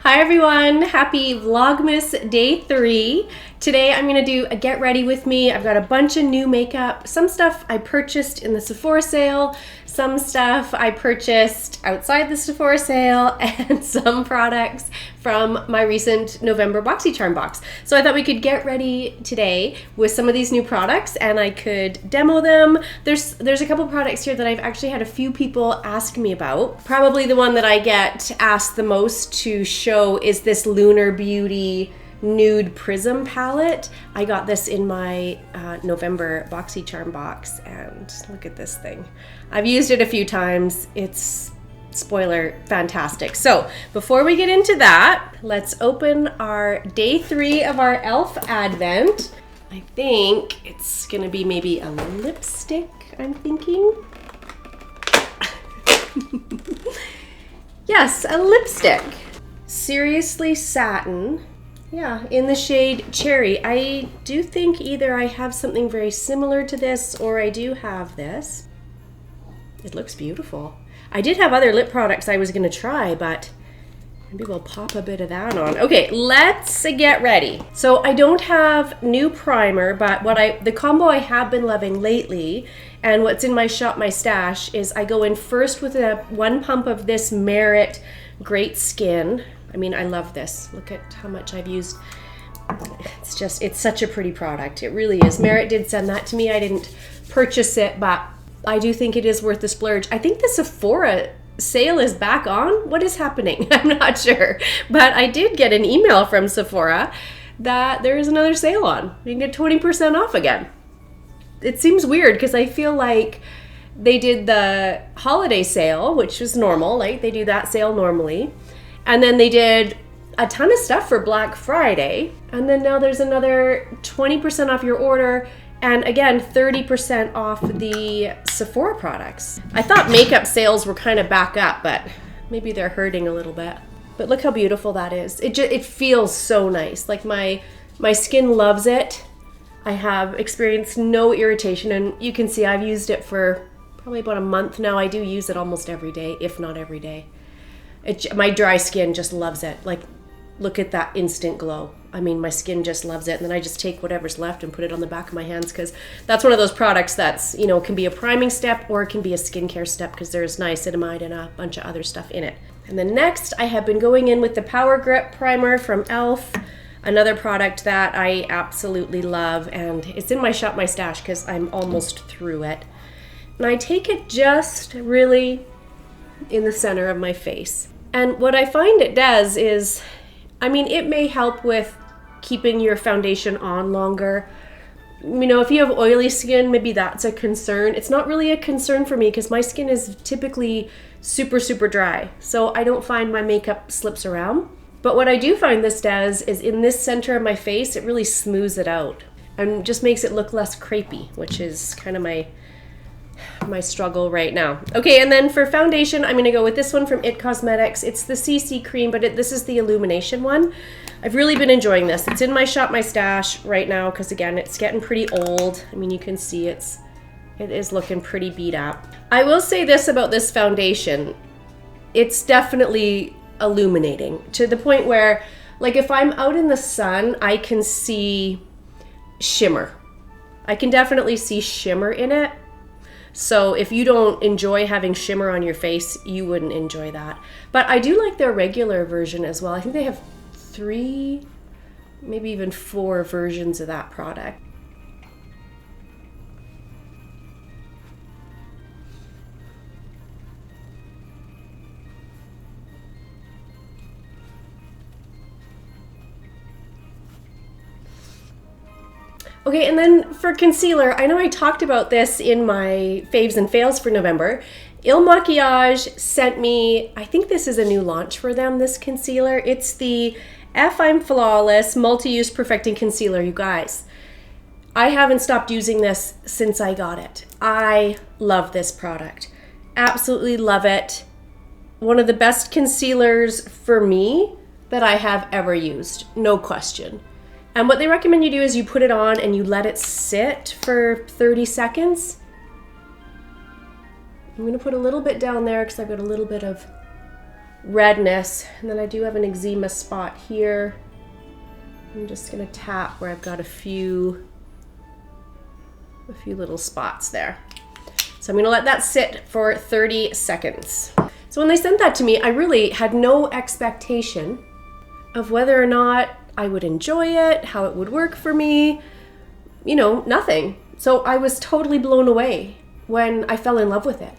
Hi everyone, happy Vlogmas day 3. Today I'm gonna do a get ready with me. I've got a bunch of new makeup. Some stuff I purchased in the Sephora sale, some stuff I purchased outside the Sephora sale, and some products from my recent November BoxyCharm box. So I thought we could get ready today with some of these new products and I could demo them. There's a couple products here that I've actually had a few people ask me about. Probably the one that I get asked the most to show is this Lunar Beauty Nude Prism palette. I got this in my November BoxyCharm box and look at this thing. I've used it a few times. It's, spoiler, fantastic. So before we get into that, let's open our day 3 of our e.l.f. Advent. I think it's gonna be maybe a lipstick, I'm thinking. Yes, a lipstick. Seriously Satin. Yeah, in the shade Cherry. I do think either I have something very similar to this or I do have this. It looks beautiful. I did have other lip products I was gonna try, but maybe we'll pop a bit of that on. Okay, let's get ready. So I don't have new primer, but the combo I have been loving lately and what's in my shop, my stash, is I go in first with one pump of this Merit Great Skin. I mean, I love this. Look at how much I've used. It's such a pretty product. It really is. Merit did send that to me. I didn't purchase it, but I do think it is worth the splurge. I think the Sephora sale is back on. What is happening? I'm not sure. But I did get an email from Sephora that there is another sale on. You can get 20% off again. It seems weird because I feel like they did the holiday sale, which was normal. Like they do that sale normally. And then they did a ton of stuff for Black Friday. And then now there's another 20% off your order. And again, 30% off the Sephora products. I thought makeup sales were kind of back up, but maybe they're hurting a little bit. But look how beautiful that is. It feels so nice. Like my skin loves it. I have experienced no irritation, and you can see I've used it for probably about a month now. I do use it almost every day, if not every day. My dry skin just loves it. Like, look at that instant glow. I mean, my skin just loves it. And then I just take whatever's left and put it on the back of my hands because that's one of those products that's, you know, can be a priming step or it can be a skincare step because there's niacinamide and a bunch of other stuff in it. And then next, I have been going in with the Power Grip Primer from e.l.f., another product that I absolutely love. And it's in my shop, my stash, because I'm almost through it. And I take it just really in the center of my face. And what I find it does is, I mean, it may help with keeping your foundation on longer. You know, if you have oily skin, maybe that's a concern. It's not really a concern for me because my skin is typically super, super dry. So I don't find my makeup slips around. But what I do find this does is in this center of my face, it really smooths it out and just makes it look less crepey, which is kind of my struggle right now. Okay, and then for foundation, I'm gonna go with this one from IT Cosmetics. It's the CC cream, but this is the Illumination one. I've really been enjoying this. It's in my shop, my stash right now, because again, it's getting pretty old. I mean, you can see it is looking pretty beat up. I will say this about this foundation. It's definitely illuminating to the point where, like, if I'm out in the sun, I can see shimmer. I can definitely see shimmer in it. So if you don't enjoy having shimmer on your face, you wouldn't enjoy that. But I do like their regular version as well. I think they have 3, maybe even 4 versions of that product. Okay, and then for concealer, I know I talked about this in my faves and fails for November. Makiage sent me, I think this is a new launch for them, this concealer. It's the I'm Flawless Multi-Use Perfecting Concealer, you guys. I haven't stopped using this since I got it. I love this product. Absolutely love it. One of the best concealers for me that I have ever used, no question. And what they recommend you do is you put it on and you let it sit for 30 seconds. I'm gonna put a little bit down there because I've got a little bit of redness. And then I do have an eczema spot here. I'm just gonna tap where I've got a few little spots there. So I'm gonna let that sit for 30 seconds. So when they sent that to me, I really had no expectation of whether or not I would enjoy it, how it would work for me, you know, nothing. So I was totally blown away when I fell in love with it.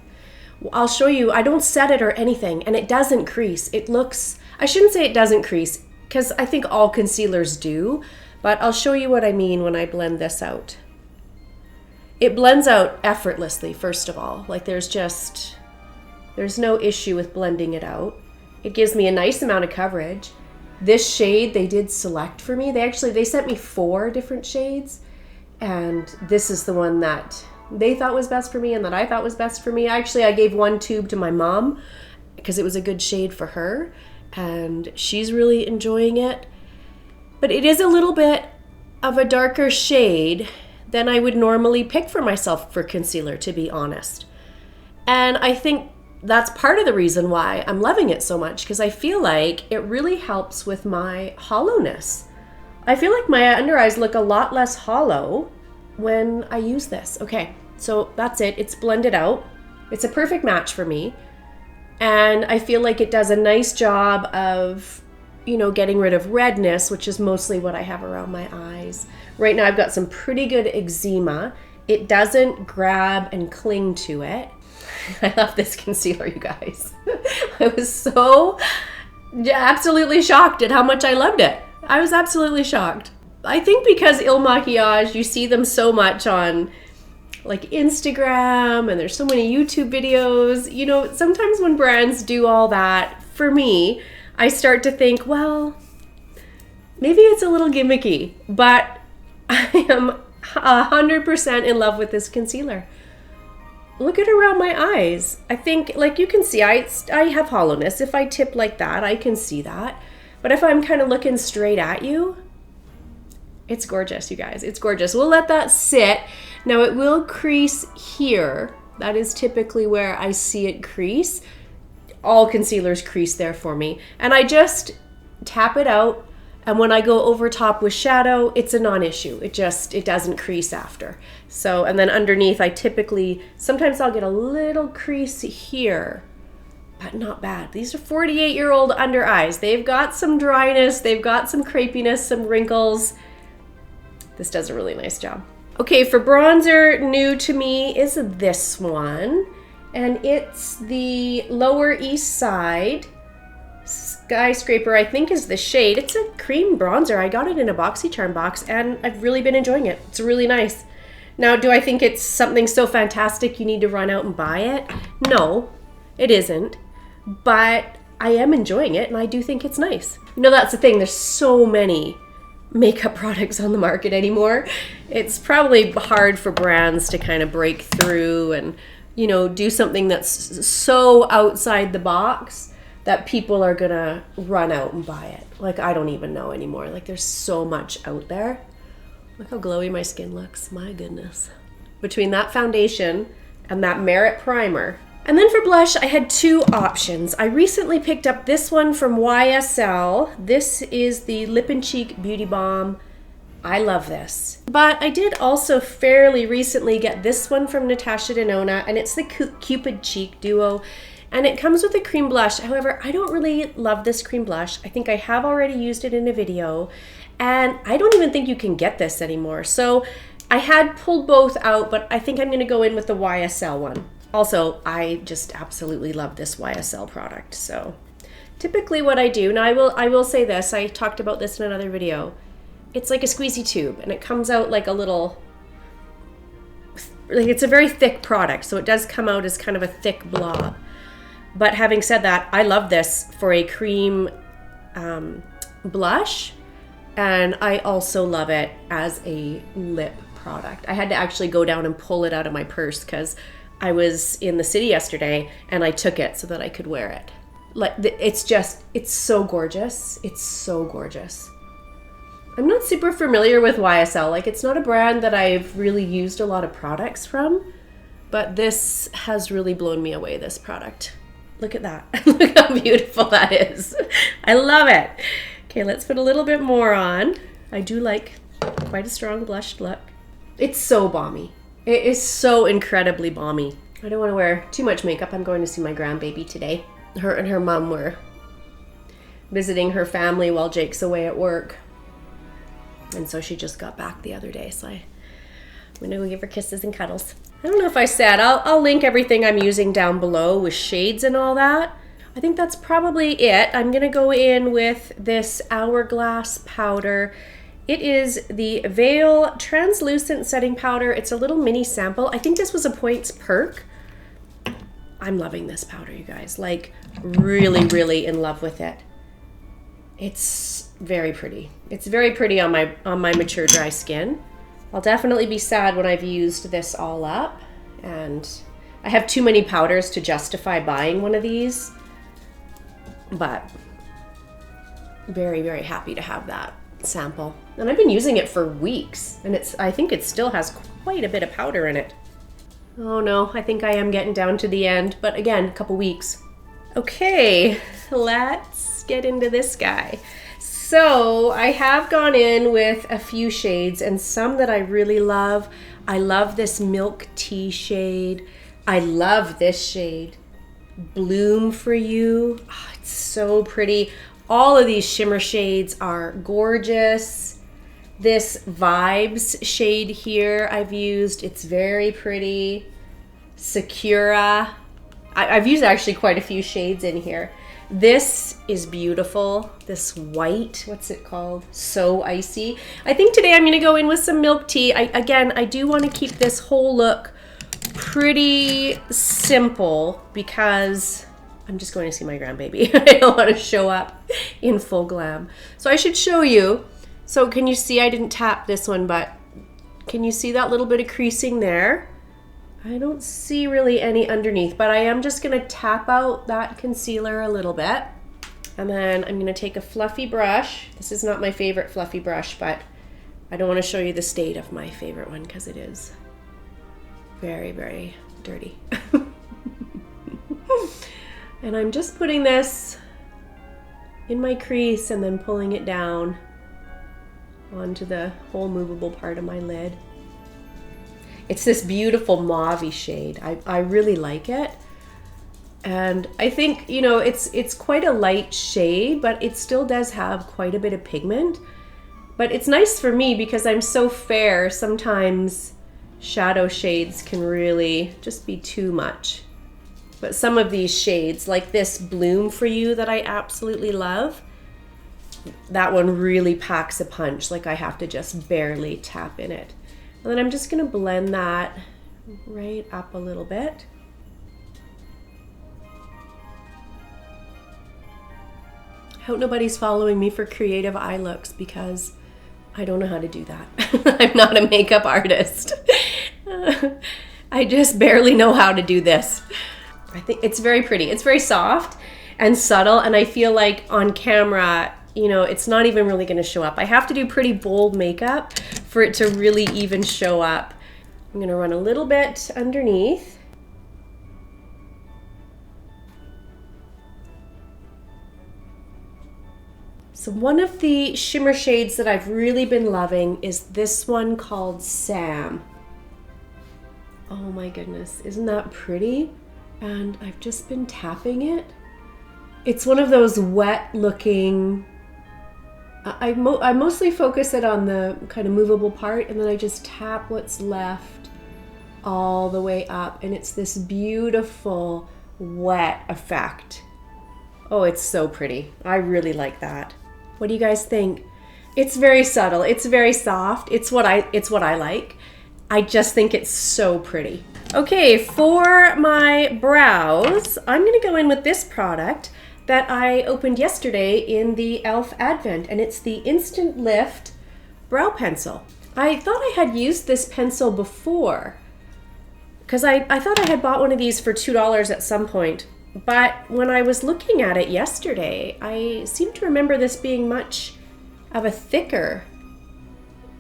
I'll show you, I don't set it or anything, and it doesn't crease. It looks, I shouldn't say it doesn't crease, because I think all concealers do, but I'll show you what I mean when I blend this out. It blends out effortlessly, first of all. Like there's no issue with blending it out. It gives me a nice amount of coverage. This shade they did select for me. They sent me 4 different shades, and this is the one that they thought was best for me and that I thought was best for me. Actually, I gave 1 tube to my mom because it was a good shade for her, and she's really enjoying it. But it is a little bit of a darker shade than I would normally pick for myself for concealer, to be honest. And I think that's part of the reason why I'm loving it so much, because I feel like it really helps with my hollowness. I feel like my under eyes look a lot less hollow when I use this. Okay, so that's it. It's blended out. It's a perfect match for me. And I feel like it does a nice job of, you know, getting rid of redness, which is mostly what I have around my eyes. Right now I've got some pretty good eczema. It doesn't grab and cling to it. I love this concealer, you guys. I was so absolutely shocked at how much I loved it. I was absolutely shocked. I think because Il Makiage, you see them so much on like Instagram, and there's so many YouTube videos. You know, sometimes when brands do all that, for me, I start to think, well, maybe it's a little gimmicky, but I am 100% in love with this concealer. Look at around my eyes. I think, like you can see, I have hollowness. If I tip like that, I can see that. But if I'm kind of looking straight at you, it's gorgeous, you guys. It's gorgeous. We'll let that sit. Now it will crease here. That is typically where I see it crease. All concealers crease there for me. And I just tap it out. And when I go over top with shadow, it's a non-issue. It doesn't crease after. So, and then underneath, I typically, sometimes I'll get a little crease here, but not bad. These are 48-year-old under eyes. They've got some dryness, they've got some crepiness, some wrinkles. This does a really nice job. Okay, for bronzer, new to me is this one, and it's the Lower East Side Skyscraper, I think is the shade. It's a cream bronzer. I got it in a BoxyCharm box, and I've really been enjoying it. It's really nice. Now, do I think it's something so fantastic you need to run out and buy it? No, it isn't. But I am enjoying it, and I do think it's nice. You know, that's the thing. There's so many makeup products on the market anymore. It's probably hard for brands to kind of break through and, you know, do something that's so outside the box that people are gonna run out and buy it. Like, I don't even know anymore. Like, there's so much out there. Look how glowy my skin looks, my goodness. Between that foundation and that Merit primer. And then for blush, I had 2 options. I recently picked up this one from YSL. This is the Lip and Cheek Beauty Balm. I love this. But I did also fairly recently get this one from Natasha Denona, and it's the Cupid Cheek Duo. And it comes with a cream blush. However, I don't really love this cream blush. I think I have already used it in a video, and I don't even think you can get this anymore. So I had pulled both out, but I think I'm gonna go in with the YSL one. Also, I just absolutely love this YSL product. So typically what I do, now I will say this, I talked about this in another video. It's like a squeezy tube, and it comes out like a little, like it's a very thick product. So it does come out as kind of a thick blob. But having said that, I love this for a cream blush, and I also love it as a lip product. I had to actually go down and pull it out of my purse because I was in the city yesterday and I took it so that I could wear it. Like, it's so gorgeous. It's so gorgeous. I'm not super familiar with YSL. Like, it's not a brand that I've really used a lot of products from, but this has really blown me away, this product. Look at that. Look how beautiful that is. I love it. Okay, let's put a little bit more on. I do like quite a strong blushed look. It's so balmy. It is so incredibly balmy. I don't want to wear too much makeup. I'm going to see my grandbaby today. Her and her mom were visiting her family while Jake's away at work. And so she just got back the other day, so I'm gonna go give her kisses and cuddles. I don't know if I said, I'll link everything I'm using down below with shades and all that. I think that's probably it. I'm gonna go in with this Hourglass powder. It is the Veil Translucent Setting Powder. It's a little mini sample. I think this was a Points Perk. I'm loving this powder, you guys. Like, really, really in love with it. It's very pretty. It's very pretty on my mature dry skin. I'll definitely be sad when I've used this all up, and I have too many powders to justify buying one of these, but very, very happy to have that sample. And I've been using it for weeks, and I think it still has quite a bit of powder in it. Oh no, I think I am getting down to the end, but again, a couple weeks. Okay, let's get into this guy. So I have gone in with a few shades and some that I really love. I love this milk tea shade. I love this shade, Bloom for You. Oh, it's so pretty. All of these shimmer shades are gorgeous. This Vibes shade here I've used. It's very pretty. Sakura. I've used actually quite a few shades in here. This is beautiful. This white, what's it called? So Icy. I think today I'm gonna go in with some milk tea. Again, I do wanna keep this whole look pretty simple because I'm just going to see my grandbaby. I don't wanna show up in full glam. So I should show you. So can you see, I didn't tap this one, but can you see that little bit of creasing there? I don't see really any underneath, but I am just gonna tap out that concealer a little bit. And then I'm gonna take a fluffy brush. This is not my favorite fluffy brush, but I don't wanna show you the state of my favorite one because it is very, very dirty. And I'm just putting this in my crease and then pulling it down onto the whole movable part of my lid. It's this beautiful mauve-y shade. I really like it. And I think, you know, it's quite a light shade, but it still does have quite a bit of pigment. But it's nice for me because I'm so fair. Sometimes shadow shades can really just be too much. But some of these shades, like this Bloom for You that I absolutely love, that one really packs a punch. Like I have to just barely tap in it. And then I'm just gonna blend that right up a little bit. I hope nobody's following me for creative eye looks because I don't know how to do that. I'm not a makeup artist. I just barely know how to do this. I think it's very pretty. It's very soft and subtle, and I feel like on camera, you know, it's not even really gonna show up. I have to do pretty bold makeup for it to really even show up. I'm gonna run a little bit underneath. So one of the shimmer shades that I've really been loving is this one called Sam. Oh my goodness, isn't that pretty? And I've just been tapping it. It's one of those wet looking, I mostly focus it on the kind of movable part, and then I just tap what's left all the way up, and it's this beautiful wet effect. Oh, it's so pretty. I really like that. What do you guys think? It's very subtle. It's very soft. It's what I like. I just think it's so pretty. Okay, for my brows, I'm gonna go in with this product that I opened yesterday in the e.l.f. Advent, and it's the Instant Lift Brow Pencil. I thought I had used this pencil before because I thought I had bought one of these for $2 at some point, but when I was looking at it yesterday, I seem to remember this being much of a thicker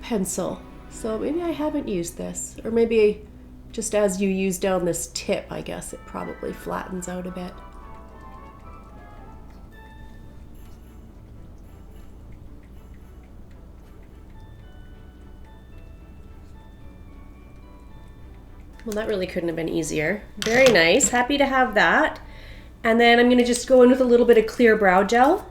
pencil. So maybe I haven't used this, or maybe just as you use down this tip, I guess it probably flattens out a bit. Well, that really couldn't have been easier. Very nice. Happy to have that. And then I'm going to just go in with a little bit of clear brow gel.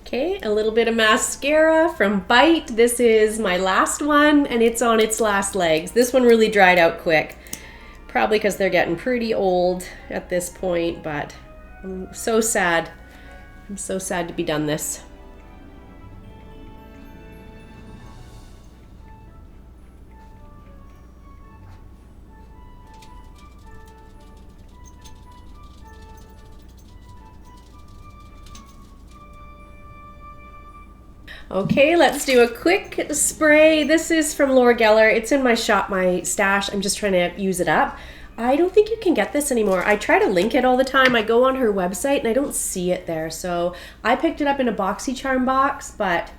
Okay, a little bit of mascara from Bite. This is my last one, and it's on its last legs. This one really dried out quick. Probably because they're getting pretty old at this point, but I'm so sad. I'm so sad to be done this. Okay, let's do a quick spray. This is from Laura Geller. It's in my shop, my stash. I'm just trying to use it up. I don't think you can get this anymore. I try to link it all the time. I go on her website and I don't see it there. So I picked it up in a BoxyCharm box, but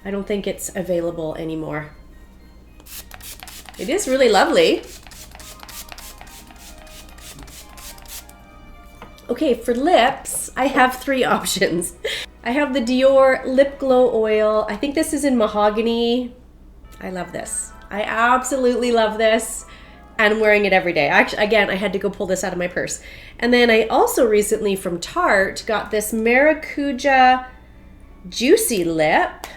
I don't think it's available anymore. It is really lovely. Okay, for lips, I have 3 options. I have the Dior Lip Glow Oil. I think this is in mahogany. I love this. I absolutely love this. And I'm wearing it every day. Actually, again, I had to go pull this out of my purse. And then I also recently from Tarte got this Maracuja Juicy Lip,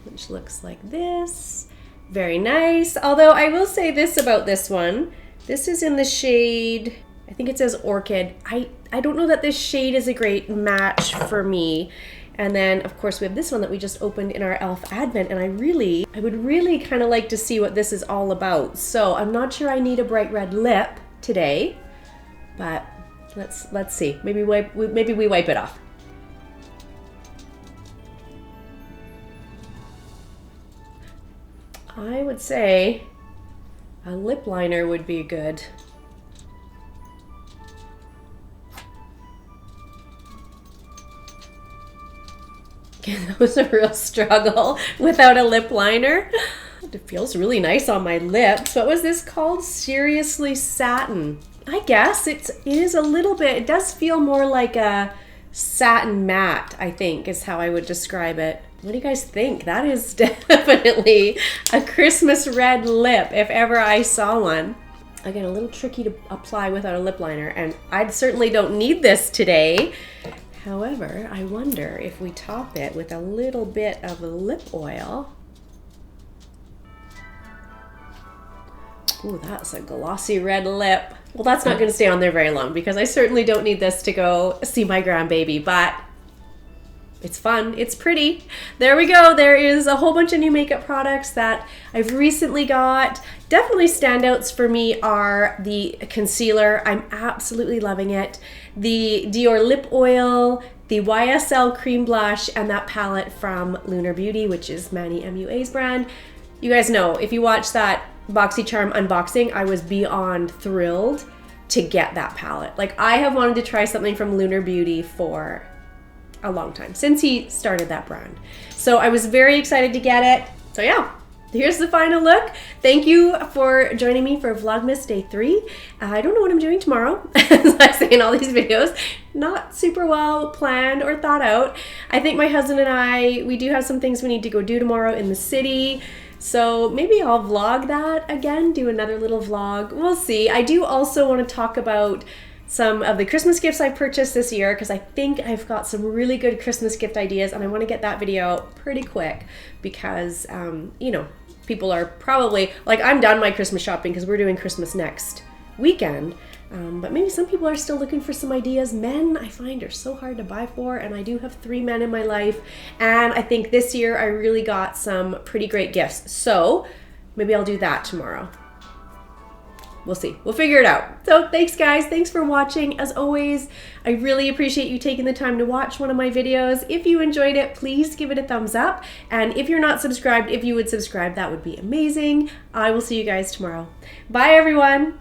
which looks like this. Very nice. Although I will say this about this one. This is in the shade, I think it says Orchid. I don't know that this shade is a great match for me. And then of course we have this one that we just opened in our e.l.f. Advent, and I would really kind of like to see what this is all about. So I'm not sure I need a bright red lip today, but let's see. Maybe we wipe it off. I would say a lip liner would be good. That was a real struggle without a lip liner. It feels really nice on my lips. What was this called? Seriously Satin. I guess it is a little bit, it does feel more like a satin matte, I think is how I would describe it. What do you guys think? That is definitely a Christmas red lip if ever I saw one. Again, a little tricky to apply without a lip liner, and I certainly don't need this today. However, I wonder if we top it with a little bit of lip oil. Ooh, that's a glossy red lip. Well, that's not going to stay on there very long because I certainly don't need this to go see my grandbaby, but it's fun, it's pretty. There we go. There is a whole bunch of new makeup products that I've recently got. Definitely standouts for me are the concealer. I'm absolutely loving it. The Dior lip oil, the YSL cream blush, and that palette from Lunar Beauty, which is Manny MUA's brand. You guys know, if you watch that BoxyCharm unboxing, I was beyond thrilled to get that palette. Like, I have wanted to try something from Lunar Beauty for a long time, since he started that brand. So I was very excited to get it. So yeah, here's the final look. Thank you for joining me for Vlogmas Day 3. I don't know what I'm doing tomorrow, as I say in all these videos. Not super well planned or thought out. I think my husband and we do have some things we need to go do tomorrow in the city. So maybe I'll vlog that again, do another little vlog. We'll see. I do also want to talk about some of the Christmas gifts I purchased this year, because I think I've got some really good Christmas gift ideas, and I want to get that video out pretty quick because, you know, people are probably, like, I'm done my Christmas shopping because we're doing Christmas next weekend, but maybe some people are still looking for some ideas. Men, I find, are so hard to buy for, and I do have 3 men in my life, and I think this year I really got some pretty great gifts, so maybe I'll do that tomorrow. We'll see. We'll figure it out. So thanks, guys. Thanks for watching. As always, I really appreciate you taking the time to watch one of my videos. If you enjoyed it, please give it a thumbs up. And if you're not subscribed, if you would subscribe, that would be amazing. I will see you guys tomorrow. Bye, everyone.